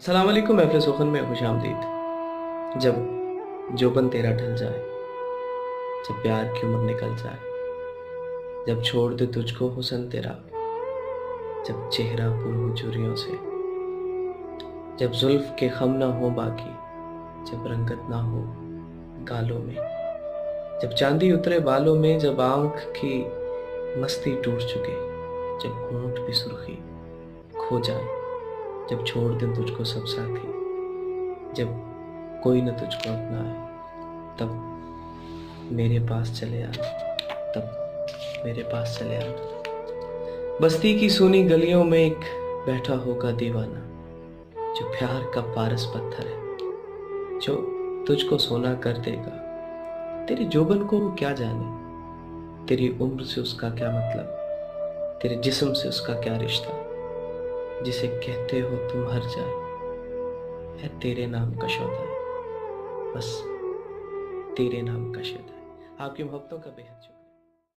अस्सलाम वालेकुम। महफिल सुखन में खुश आमदीद। जब जोबन तेरा ढल जाए, जब प्यार की उम्र निकल जाए, जब छोड़ दे तुझको हुस्न तेरा, जब चेहरा पुर हो चुरियों से, जब जुल्फ के खम ना हो बाकी, जब रंगत ना हो गालों में, जब चांदी उतरे बालों में, जब आंख की मस्ती टूट चुके, जब होंठ भी सुर्खी खो जाए, जब छोड़ दें तुझको सब साथी, जब कोई न तुझको अपनाए, तब मेरे पास चले आना, तब मेरे पास चले आना। बस्ती की सूनी गलियों में एक बैठा होगा दीवाना, जो प्यार का पारस पत्थर है, जो तुझको सोना कर देगा। तेरे जोबन को वो क्या जाने, तेरी उम्र से उसका क्या मतलब, तेरे जिस्म से उसका क्या रिश्ता। जिसे कहते हो तुम हर जाए, है तेरे नाम का शौदा है, बस तेरे नाम का शौदा है। आपकी मोहब्बतों का बेहद शुक्रिया।